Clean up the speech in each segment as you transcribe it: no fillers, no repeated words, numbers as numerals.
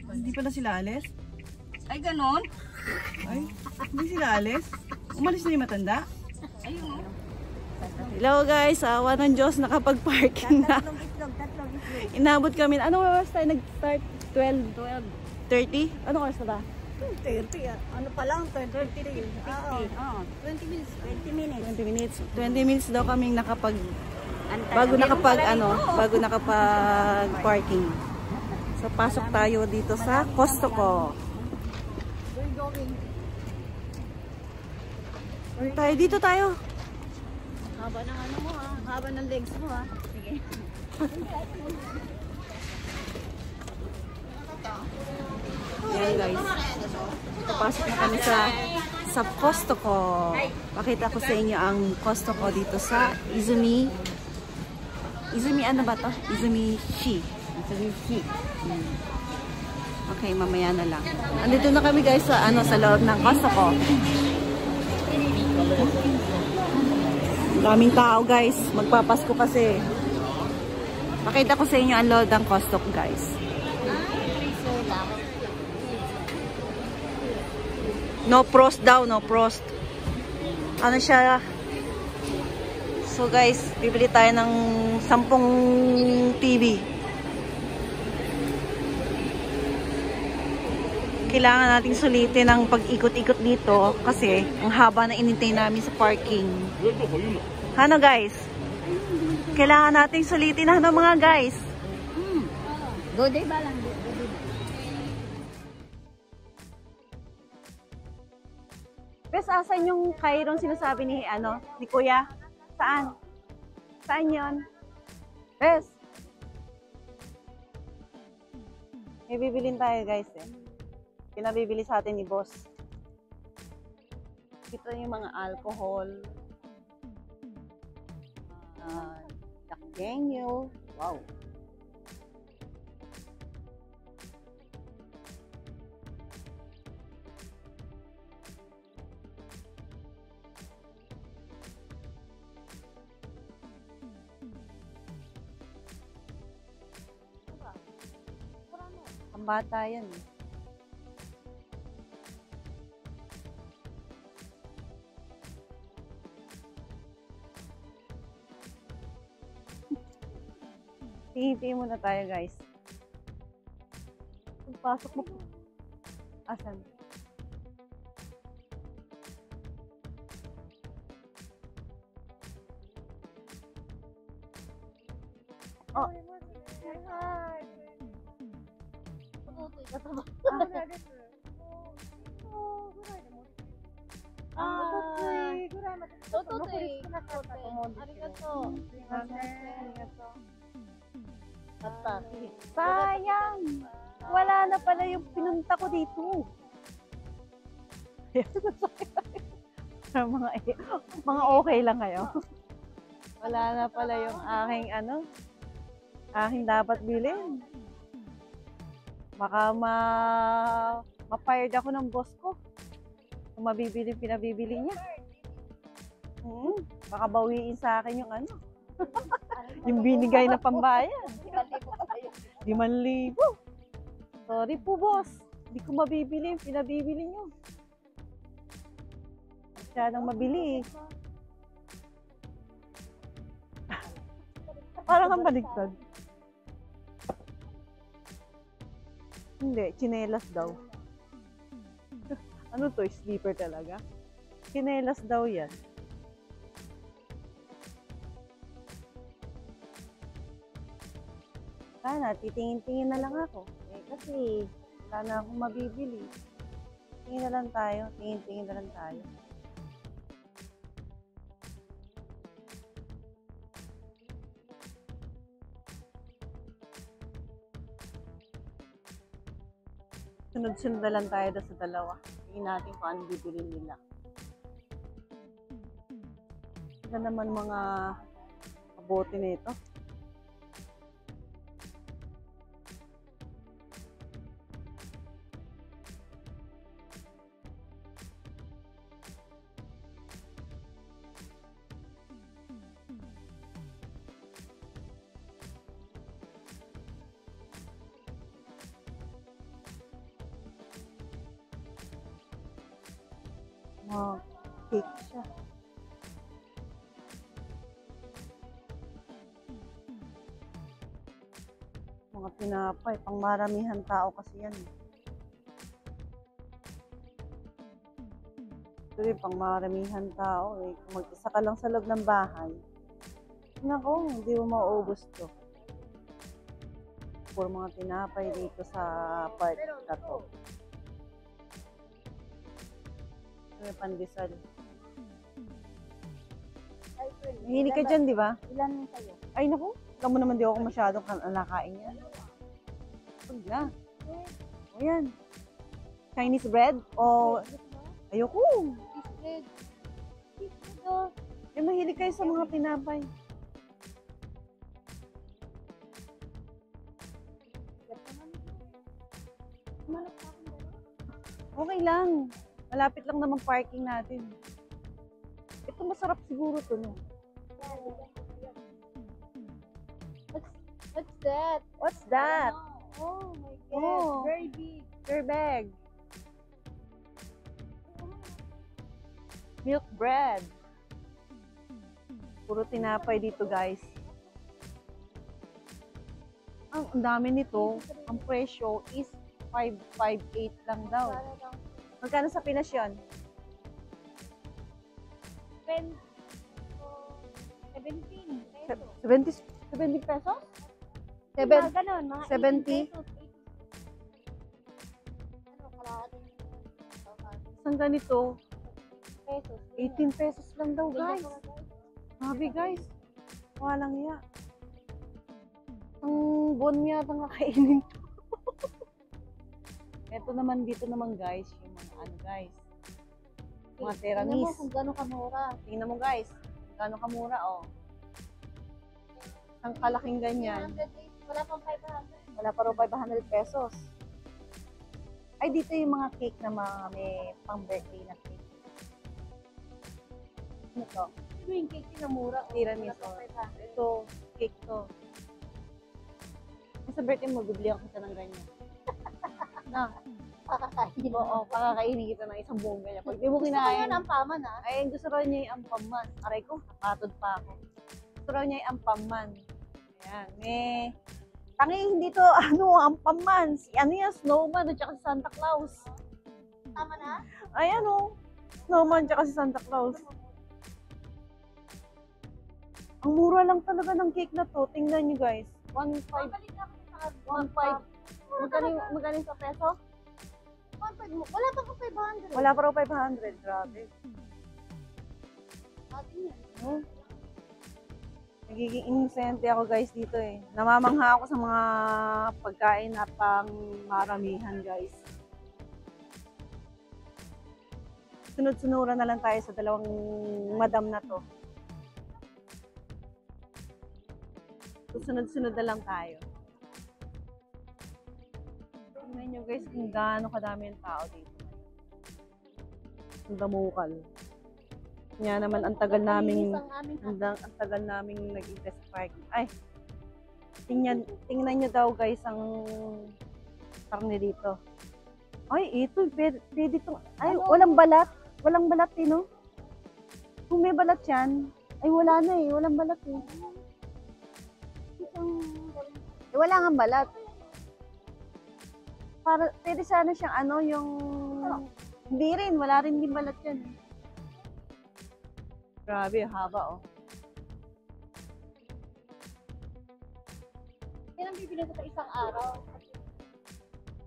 Hindi pa na sila alis? Ay, ganon? Ay, hindi sila alis? Umalis na yung matanda? Ayun. Hello guys, awa ng Diyos, nakapag-parking na. Inabot kami. Anong oras tayo nag-start? 12:30? Anong oras na ba? 30. Ano pa lang? 30. 20 minutes. 20 minutes. 20 minutes daw kaming bago nakapag-parking. So pasok tayo dito sa Costco. Dito tayo. Haba ng ano mo ha. Haba ng legs mo ha. Sige. Ayan guys. Pasok na kami sa Costco. Pakita ko sa inyo ang Costco dito sa Izumi. Izumi ano ba to? Izumi-shi. Izumi-shi. Okay, mamaya na lang. Andito na kami guys sa loob ng Costco. Daming tao guys. Magpapasko kasi. Pakita ko sa inyo ang loob ng Costco guys. No frost daw, no frost. Ano siya? So guys, bibili tayo ng 10 TV. Kailangan nating sulitin ang pag-ikot-ikot dito kasi ang haba na inintay namin sa parking. Ano guys? Kailangan nating sulitin ano mga guys? Gode ba lang? Bes, asan yung Chiron sinasabi ni Kuya? Saan? Saan yun? Bes? May bibilin tayo guys eh. Pinabibili sa atin ni boss. Ito yung mga alcohol. Jack Daniel. Wow. Ang bata yan eh. Hihintayin muna tayo guys. Pasok mo po. Asan? Oh. Sayang! Wala na pala yung pinunta ko dito. mga okay lang kayo. Wala na pala yung aking dapat bilhin. Baka ma-fired ako ng boss ko. Kung mabibili, pinabibili niya. Baka bawiin sa akin yung yung binigay na pambayan. 5,000. Sorry po boss. Hindi ko mabibili, pinabibili niyo. Masyadong mabili eh. Parang ang baligtad. Hindi, tsinelas daw. Ano to? Sleeper talaga? Tsinelas daw yan. Sana, titingin-tingin na lang ako. Kasi, wala na akong mabibili. Tingin na lang tayo. Tingin-tingin na lang tayo. Sunod-sunod na lang tayo sa dalawa. Tingin natin kung ano bibili nila. Ito naman mga bote nito. Cake siya. Mga tinapay, pang maramihan tao kasi yan. Ito rin, pang maramihan tao eh. Kung mag-isa ka lang sa loob ng bahay, nako, hindi mo mauubos to. Puro mga tinapay dito sa part na to. May pandesal. Mahilig ka dyan, di ba? Ilan sa'yo? Ay, naku. Alam mo naman di ako masyadong nakain yan. Huwag na. O yan. Chinese bread? O ayoko. Fish bread. Fish bread oh. Eh, mahilig kayo sa mga tinapay. Okay lang. Malapit lang naman parking natin. Ito masarap siguro to, no? What's that? What's that? Oh my God. Oh. Very big. Your bag. Milk bread. Puro tinapay dito, guys. Ang dami nito. Ang presyo is 558 lang daw. Magkano sa Pinas yun? 17 pesos. 70 pesos? Mga ganon, mga 70? 18 pesos. Ano, kalahati? Isang ganito, Pesos. 18 pesos lang daw, guys. Grabe, guys. Walang ya. Ang buwan mo yata nga kainin to. Ito naman, dito naman, guys, yung mga ano, guys. Mga Tingnan mo teramis. kung gano'ng kamura. Tingnan mo, guys. Gano'ng kamura, oh. Ang kalaking ganyan. 300, wala pang 500. Wala pa raw 500 pesos. Ay, dito yung mga cake na mga may pang-birthday na cake. Ano to? Ito yung cake na mura. Tiramisu. Ito, cake to. Sa birthday mo, bibili ako kita ng ganyan. Na, Pakakainin. oo, pakakainin kita ng isang buong ganyan. Pag di mo Gusto ko kinain, yun ang paman ha. ay, gusto raw niya yung ampaman. Aray ko, napatod pa ako. Gusto raw niya yung ampaman. Ayan, may... Tangi, hindi to, ano, ampaman. Si, ano yan, snowman at saka si Santa Claus. Tama na? Ay, ano, snowman at saka si Santa Claus. Ang mura lang talaga ng cake na to. Tingnan nyo, guys. 1.5. Babalik ako sa 1.5. Magaling sa peso? 1.5 mo. Wala pa pa 500. Wala pa raw 500. Grabe. Atin yan. Hmm? Nagiging inosente ako, guys, dito eh. Namamangha ako sa mga pagkain na pang maramihan, guys. Sunod-sunuran na lang tayo sa dalawang madam na to. Sunod-sunod na lang tayo. Tingnan nyo, guys, kung gaano kadami ang tao dito. Ang damukal. Kaya naman ang tagal naming ang tagal naming nag-invest sa parking. Ay. Tingnan nyo daw, guys, ang karne dito. Ay, ito pwede to. Ay, walang balat. Walang balat, no? Kung may balat 'yan, ay wala na eh, walang balat eh. Wala nga balat. Para pwede sana siyang ano, yung hindi rin, wala rin din balat 'yan. Grabe, haba oh. Yan ang bibili ko sa isang araw.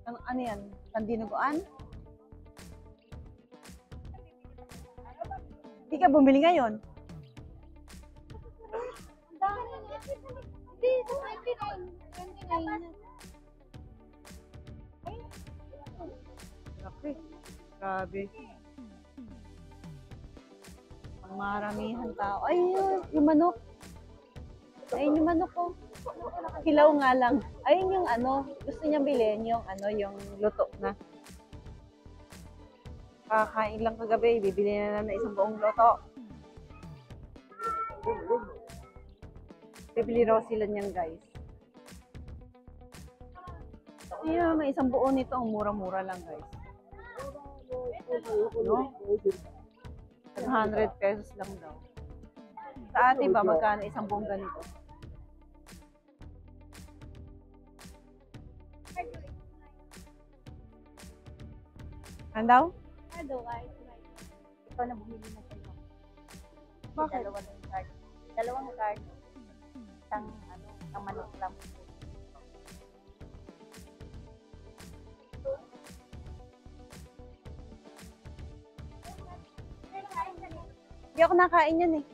Ano yan? Pandinuguan? Hindi ka bumili ngayon? Ang dami na. Hindi, sa 29. 29. Grabe. Ang maramihan tao. Ay, yung manok. Ayun yung manok ko. Hilaw nga lang. Ayun yung ano, gusto niya bilhin yung ano, yung luto na. Kakain lang kagabi, bibili na lang na isang buong luto. Bibili raw sila niyan, guys. Ayun, may isang buo nito, ang mura-mura lang, guys. No? 100 pesos lang daw. Sa ate ba, magkano isang buong ganito? Ano daw? Ikaw na bumili na sa'yo. Bakit? Dalawang card. Isang, isang manok lang. Hindi ako nakain yan eh.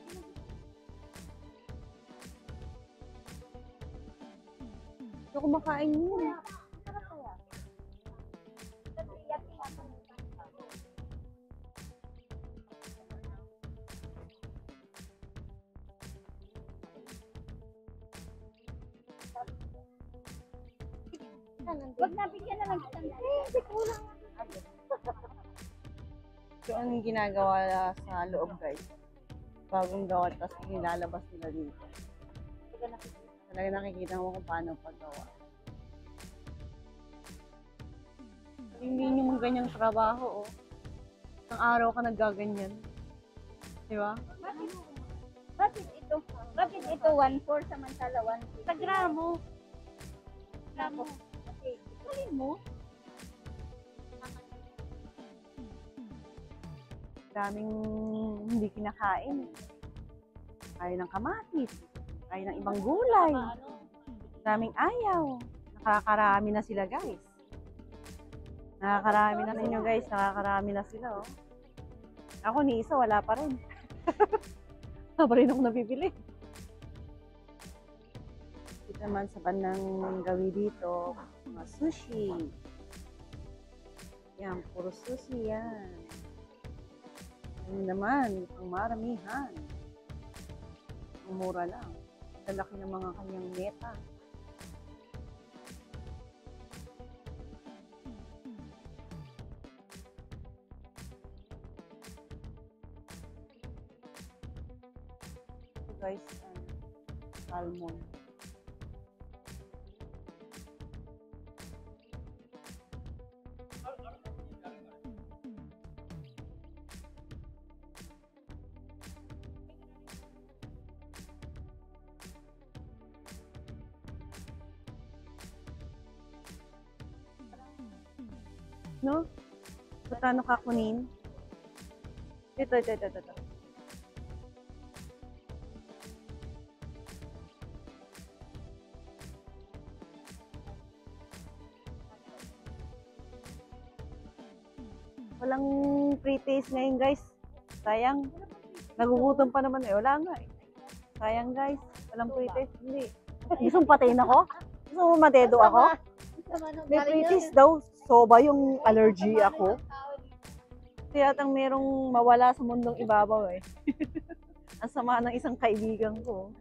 Hindi ako makain yan. Wag nabigyan na lang kita. Hindi kulang. So, anong ginagawa sa loob, guys? Bagong gawa, tapos nilalabas nila dito. Talaga nakikita mo kung paano paggawa. Hindi nyo mong ganyang trabaho, oh. Isang araw ka nagaganyan. Di ba? Bakit ito? Bakit ito 1/4 samantala 1/6? Sa gramo. Gramo. Okay. Alin mo? Daming hindi kinakain. Ayaw ng kamatis. Ayaw ng ibang gulay. Daming ayaw. Nakakarami na sila, guys. Nakakarami na ninyo, guys. Nakakarami na sila, oh. Ako ni isa, wala pa rin. Wala pa rin ako nabibili. Dito naman sa bandang gawi dito, mga sushi. Yan, puro sushi yan. Ano naman, ang maramihan. Ang mura lang. Lalaki ng mga kanyang meta. So guys, salmon. No? Magkano ka kunin? Ito. Walang pre-taste ngayon, guys. Sayang. Nagugutom pa naman eh. Wala nga eh. Sayang, guys. Walang pre-taste. Hindi. Gusto mong patayin ako? Gusto mo madedo ako? May pre-taste daw. Soba yung allergy ako. Kaya tang merong mawala sa mundong ibabaw eh. Ang sama ng isang kaibigan ko.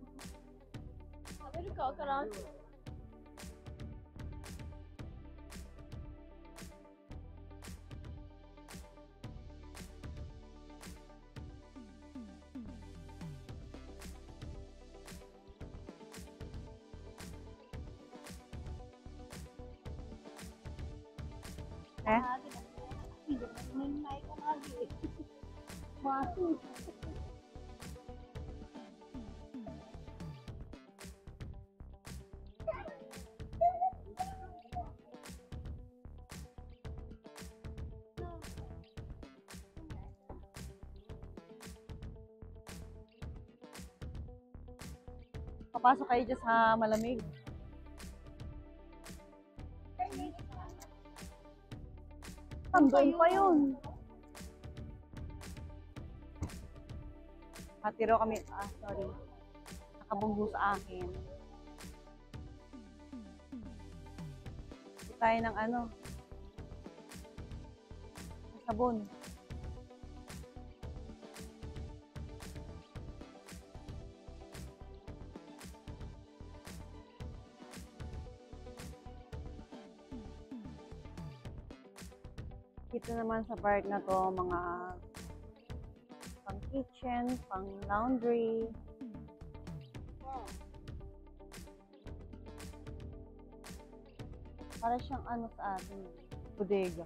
Eh? Papasok kayo dyan sa malamig. Doon pa yun. Hatiro kami, sorry. Nakabunggo sa akin. Ito tayo ng ano. Sabon. Dito naman sa part na to, mga pang kitchen, pang laundry. Para siyang ano sa atin, bodega.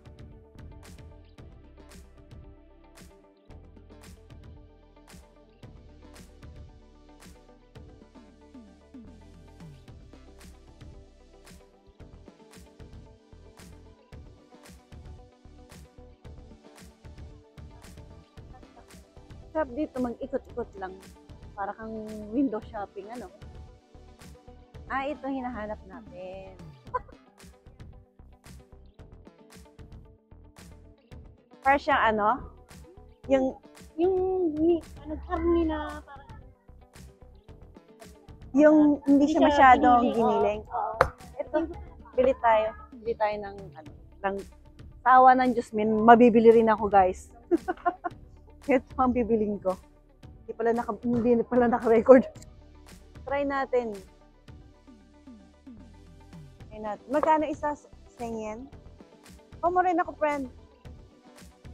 Sarap dito, mag-ikot-ikot lang. Para kang window shopping, ano? Ah, ito hinahanap natin. Para siyang ano? Ano, karni na parang Yung hindi siya masyadong giniling, giniling. oo. Ito, bili tayo. Bili tayo ng ano, ng tawa ng Diyos min, mabibili rin ako, guys. Ito ang bibiling ko. Hindi pala naka-record. Try natin. Try natin. Magkano isa sa yen? Oh, mo rin ako, friend.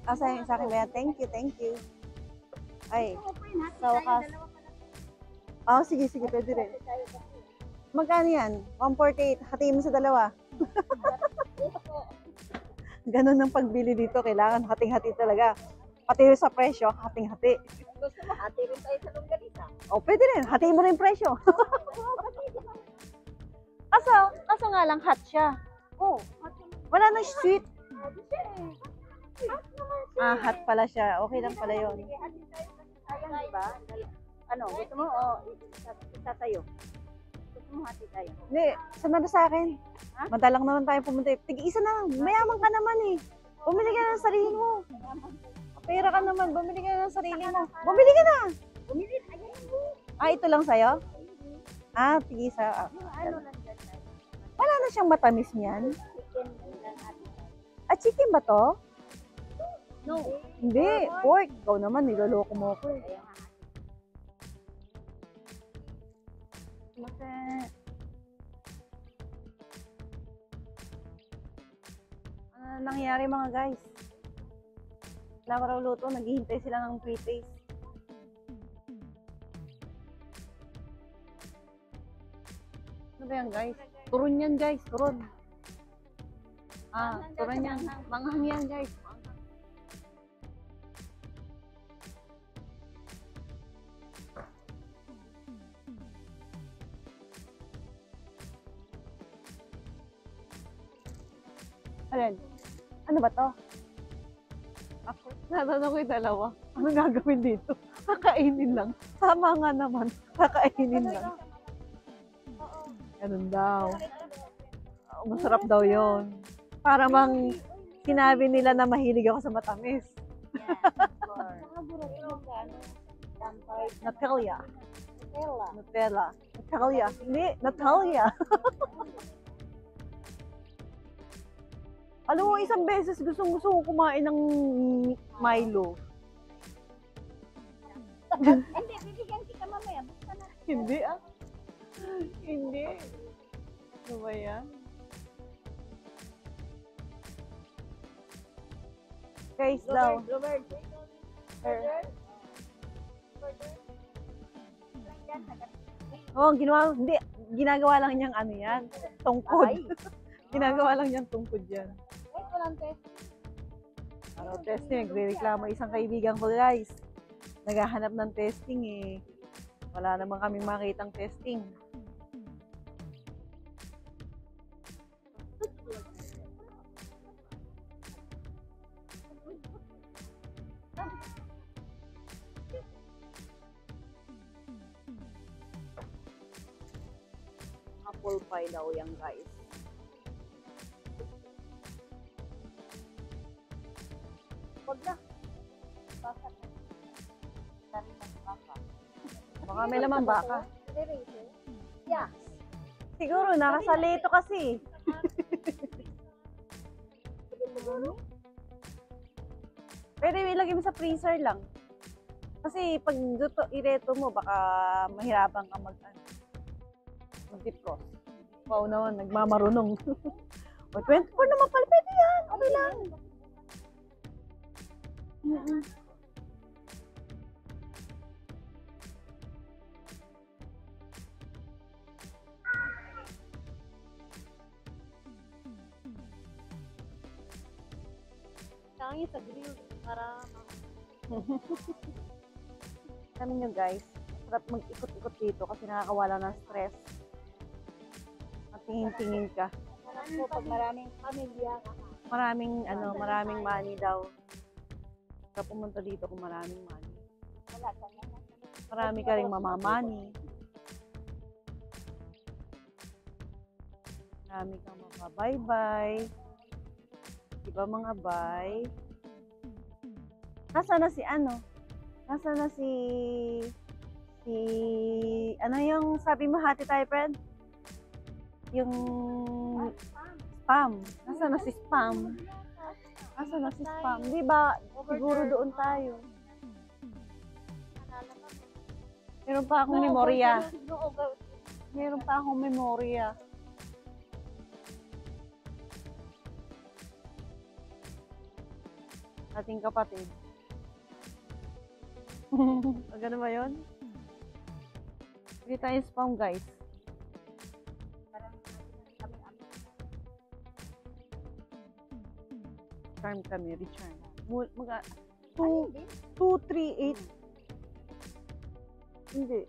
Ah, sa akin ba yan? Thank you. Ay, sa wakas. Oh, sige, pwede rin. Magkano yan? 148. Hatiin mo sa dalawa. Ganun ang pagbili dito. Kailangan hating-hati talaga. Pati sa presyo, hating-hati. Gusto mo, hati rin tayo sa longganisa. Oh, pwede rin. Hatiin mo rin presyo. kaso nga lang hot siya. Oh, Wala na sweet. Ah, hot pala siya. Okay lang pala yun. Ayan, diba? Ano, gusto mo, isa tayo. Gusto mo, hati tayo. Hindi, sunod sa akin. Madalang naman tayo pumunta. Tig-isa na. Mayaman ka naman eh. Bumili ka na ng sarili mo. Pera ka naman. Bumili ka na ng sarili mo. Bumili ka na. Bumili, ayan mo. Ah, ito lang sa'yo? Ah, tig-isa. Ano lang dyan? Wala na siyang matamis niyan. Chicken lang hati. Ah, chicken ba to? No. Hindi. Pork. Ikaw naman, niloloko mo ako eh. Mate. Ano nangyari mga guys? Wala ko raw luto, naghihintay sila ng pre-taste. Ano ba yan guys? Turon yan guys, turon. Ah, turon yan. Manghang yan guys. Alin? Ano ba to? Ako, natanong ko yung dalawa. Ano gagawin dito? Kakainin lang. Tama nga naman. Kakainin lang. Ganun daw. Masarap daw yon. Para mang sinabi nila na mahilig ako sa matamis. Nutella. Nutella. Nutella. Hindi, Nutella. Alam mo, isang beses gusto ko kumain ng Milo. Hindi, bibigyan kita mamaya. Basta na. Hindi ah. Hindi. Ano ba yan? Guys daw. Robert. Oh, ginagawa lang niyang ano yan. Tungkod. Ginagawa lang niyang tungkod yan. Wait, walang test. Ano, testing. Nagre-reklamo isang kaibigan ko guys. Naghahanap ng testing eh. Wala naman kaming makitang testing. Apple pie daw yan guys. Huwag na. Baka na. Dari ng baka. Baka may lamang baka. Yeah. Siguro, nakasalito kasi. Pwede ilagay mo sa freezer lang. Kasi pag ireto mo, baka mahirapan ka mag-defrost. Wow naman, nagmamarunong. O, 24 naman pala, pwede yan. Okay lang. Kangin sa grill para Kami nyo guys, sarap mag-ikot-ikot dito kasi nakakawala ng stress. At tingin-tingin ka. po pag maraming pamilya. Maraming money daw. Sarap pumunta dito kung maraming money. Marami ka rin mamamani. Marami kang mababay-bye. Diba mga bay? Nasaan na si ano? Nasaan na si... Ano yung sabi mo, hati tayo, friend? Yung... Spam. Nasaan na si Spam? Nasaan na si Spam? Di ba? Siguro doon tayo. Meron pa akong memorya. Meron pa akong memorya. Ating kapatid. Ganun ba yun? Hindi tayo Spam, guys. Charm kami, recharm. 238. Hindi.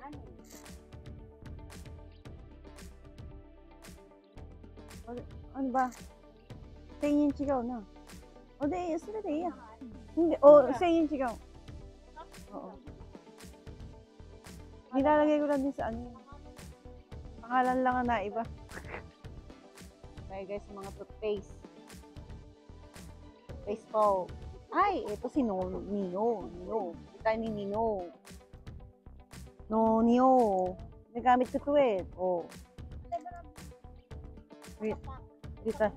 Ano ba? Sa inyo sigaw na. O, di, sila di iya. Hindi, sa inyo sigaw. Oo. Nilalagay ko lang din sa ano. Pangalan lang ang naiba. Okay guys, mga toothpaste. Toothpaste po. Ay, ito si Nino. Nino. Kita ni Nino. Nino. Nagamit ko ito eh. Oh. Wait. Dito.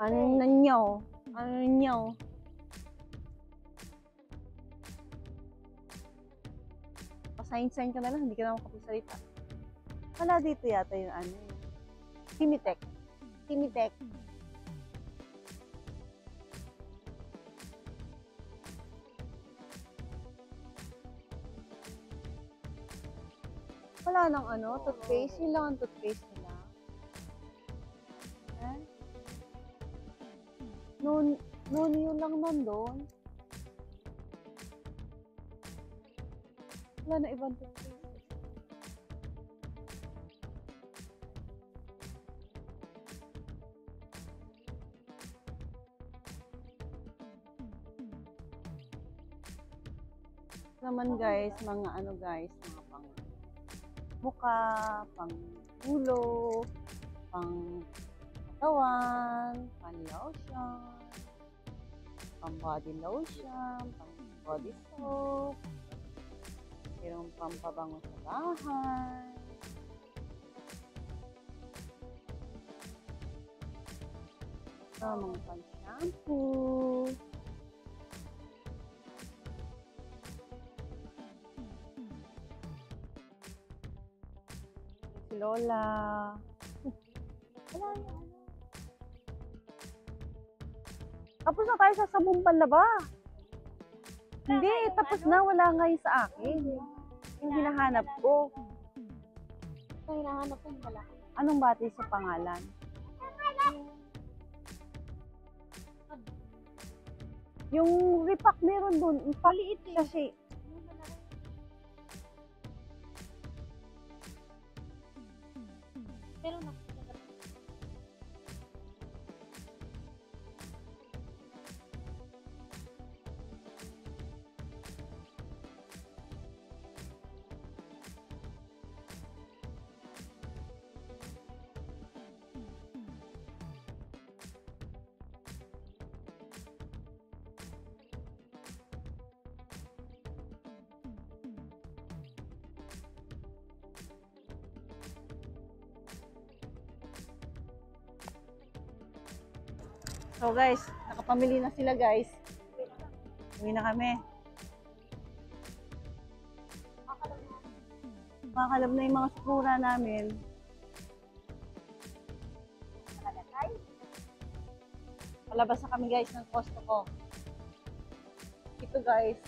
Ano nyo? Ano nyo? Pasign-sign ka na lang, hindi ka na makapasalita. Wala dito yata yung ano. Timitek. Timitek. Wala nang ano, toothpaste. Yun lang ang toothpaste nila. Eh? Noon yun lang nandun. Wala na ibang toothpaste. Naman guys, mga ano guys, mga pang mukha, pang ulo, pang katawan, pang lotion, pang body lotion, pang body soap, mayroong pampabango sa bahay, mga pang shampoo, si Lola. Wala yan. Tapos na tayo sa sabong panlaba. Hindi, tapos na. Wala nga yung sa akin. Yung hinahanap ko. Ito hinahanap ko yung malaki. Anong bati sa pangalan? Yung repack meron dun. Paliit kasi. Pero So guys, nakapamili na sila guys. Uwi na kami. Makakalab na yung mga sakura namin. Palabas na kami guys ng Costco. Ito guys,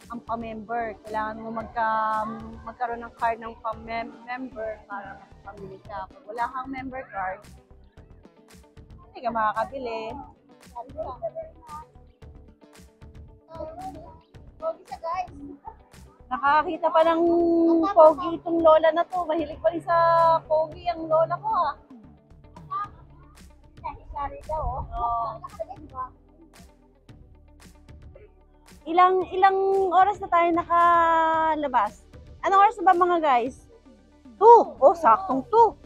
ang pa-member. Kailangan mo magkaroon ng card ng pa-member para makapamili ka. Pag wala kang member card, hindi ka makakabili. pogi siya guys. Nakakita pa ng pogi itong lola na to. Mahilig pa rin sa pogi ang lola ko ah. Ilang oras na tayo nakalabas? Anong oras na ba mga guys? 2! Oh, saktong 2.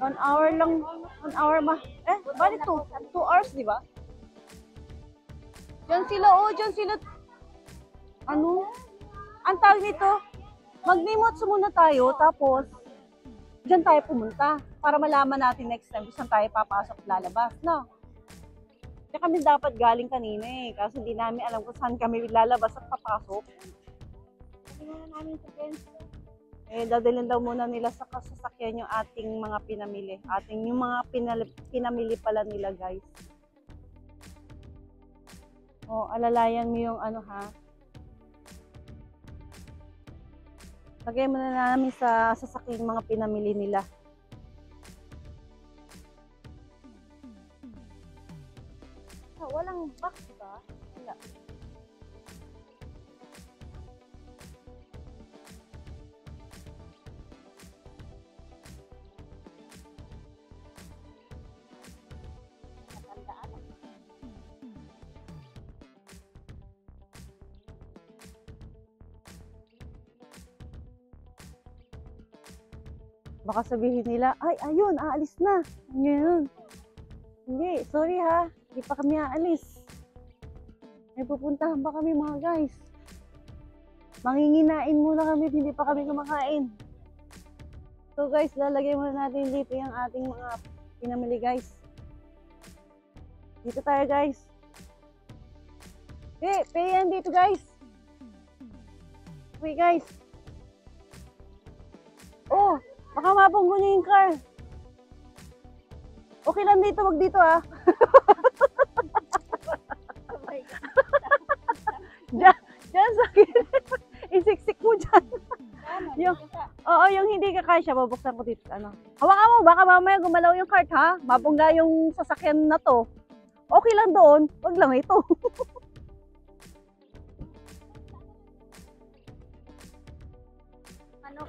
1 hour lang. 1 hour ba? Bali 2 hours, di ba? Diyan sila, diyan sila. Ano? Ang tawag nito, mag-nimotsu muna tayo, tapos diyan tayo pumunta para malaman natin next time kung saan tayo papasok lalabas, no? Kaya kami dapat galing kanina kasi hindi namin alam kung saan kami lalabas at papasok. Dadalhin daw muna nila sa sasakyan yung ating mga pinamili. Yung mga pinamili pala nila, guys. Alalayan mo yung ano, ha? Lagay muna namin sa sasakyan yung mga pinamili nila. Walang box ba? Wala. Baka sabihin nila, ay, ayun, aalis na. Ngayon. Hindi, sorry ha. Hindi pa kami aalis. May pupuntahan pa kami mga guys. Manginginain muna kami, hindi pa kami kumakain. So guys, lalagay muna natin dito yung ating mga pinamili guys. Dito tayo guys. Pay yan dito guys. Okay guys. Oh, baka mapunggo niyo yung car. Okay lang dito, wag dito ah. Diyan sa akin. Isiksik mo dyan. Yung hindi ka kasya, babuksan ko dito. Ano? Hawakan mo, baka mamaya gumalaw yung cart ha. Mapungga yung sasakyan na to. Okay lang doon, wag lang ito.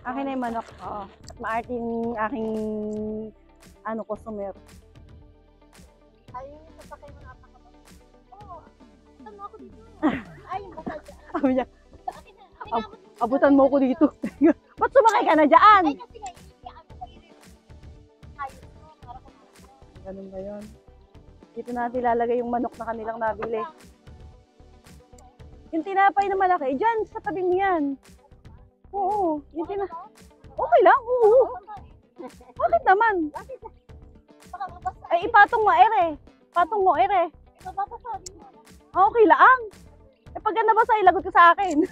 Akin na yung manok. Oo. At maarting aking customer. Ay, yung sasakay mo napakabang. Oo, abutan mo ako dito. Ay, yung bakal dyan. Sabi niya, abutan mo ako dito. Ba't sumakay ka na dyan? Ay, kasi nga, iiyakan ko kayo rin. Ayos mo, para kumakas. Ganun ba yun? Dito natin ilalagay yung manok na kanilang nabili. Yung tinapay na malaki, dyan, sa tabi mo yan. Oo, yung okay lang, oo. Bakit naman? Baka mabasa. Ay, ipatong mo ere. Patong mo ere. Mababasabi mo. Okay lang. Pagka nabasa, ilagot ka sa akin.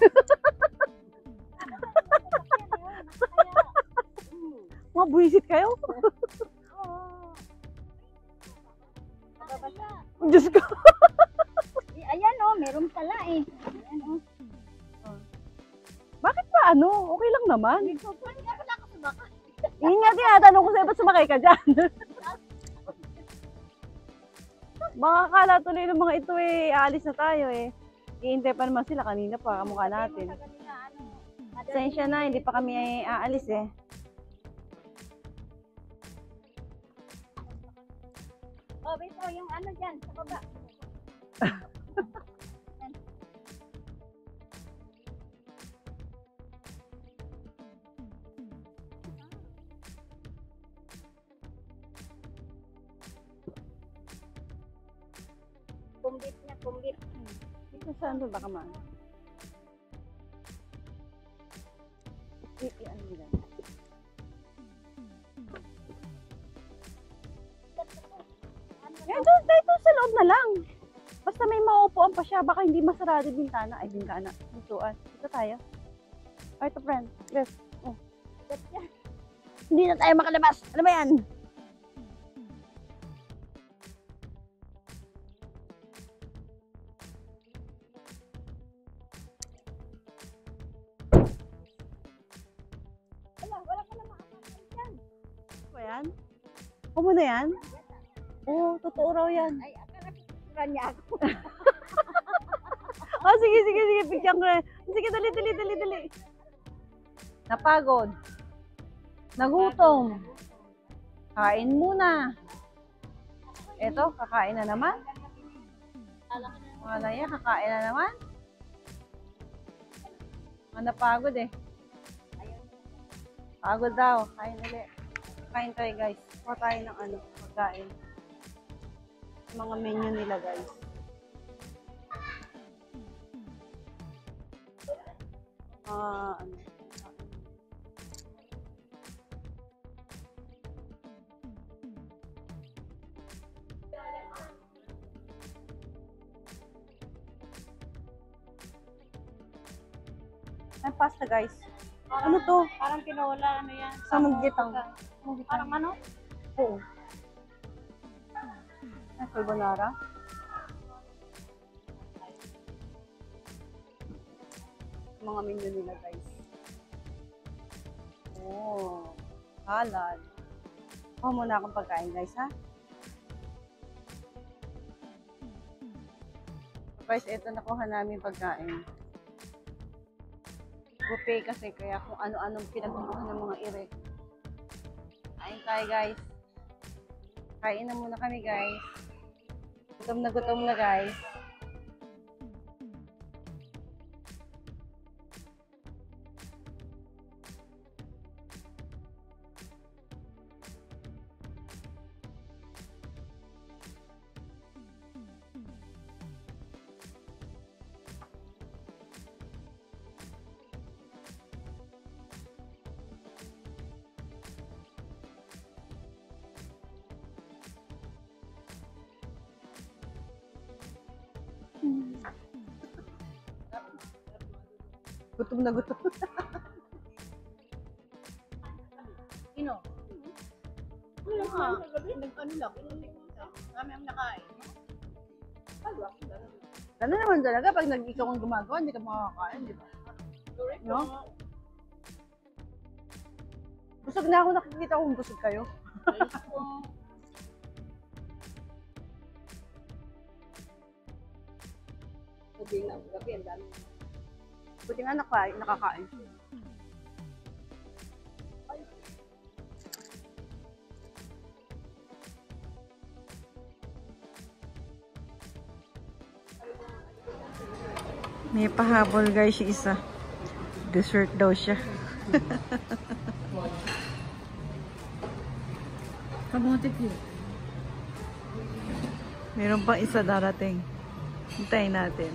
Mga buwisit kayo. Mababasa. Diyos ko. Ayan o, meron pala eh. Ayan o. Bakit ba ano? Okay lang naman. Nagsopan ka pala ako sumakay. Yun nga tinatanong ko sa'yo, ba't sumakay ka dyan? Mga kala tuloy ng mga ito aalis na tayo Iintay pa naman sila kanina pa, kamukha natin. Pasensya na, hindi pa kami aalis Oh, Beto, yung ano dyan, sa baba. Kumbit na, kumbit. Ito saan doon baka man? Ano nila? Dito sa loob na lang. Basta may maupuan pa siya, baka hindi masarado yung bintana. Ay, bintana. Bituan. Dito tayo. Ay, ito friend. Yes. Oh. Hindi na tayo makalabas. Ano ba yan? Wala ka na makakasin dyan. Ano ba yan? Kumo na yan? Oo, totoo raw yan. Ay, akala ko niya ako. Oh, sige, picture ko. Sige, dali. Napagod. Nagutom. Kain muna. Eto, kakain na naman. Wala yan, kakain na naman. Napagod eh. Pagod daw. Kain ulit. Kain tayo guys. Kuha tayo ng pagkain. Mga menu nila guys. Ay, pasta guys. Ano to? Parang tinola, ano yan? Samanggitang. Parang ano? Oo. Ay, carbonara. Mga menu nila guys. Oh, halal. Kuha muna akong pagkain guys ha. Guys, ito nakuha namin pagkain. Buffet kasi kaya kung ano-anong pinagkukuha ng mga ire. Kain tayo guys. Kain na muna kami guys. Gutom na guys. Gutom na gutom. Sino? Ano lang? Ano lang? Kami ang nakain. Ano naman talaga pag ikaw ang gumagawa, hindi ka makakain, di ba? No? Busog na ako, nakikita kong busog kayo. Buti nga nakakain. May pahabol guys yung isa. Dessert daw siya. Kamote po. Meron pang isa darating. Hintayin natin.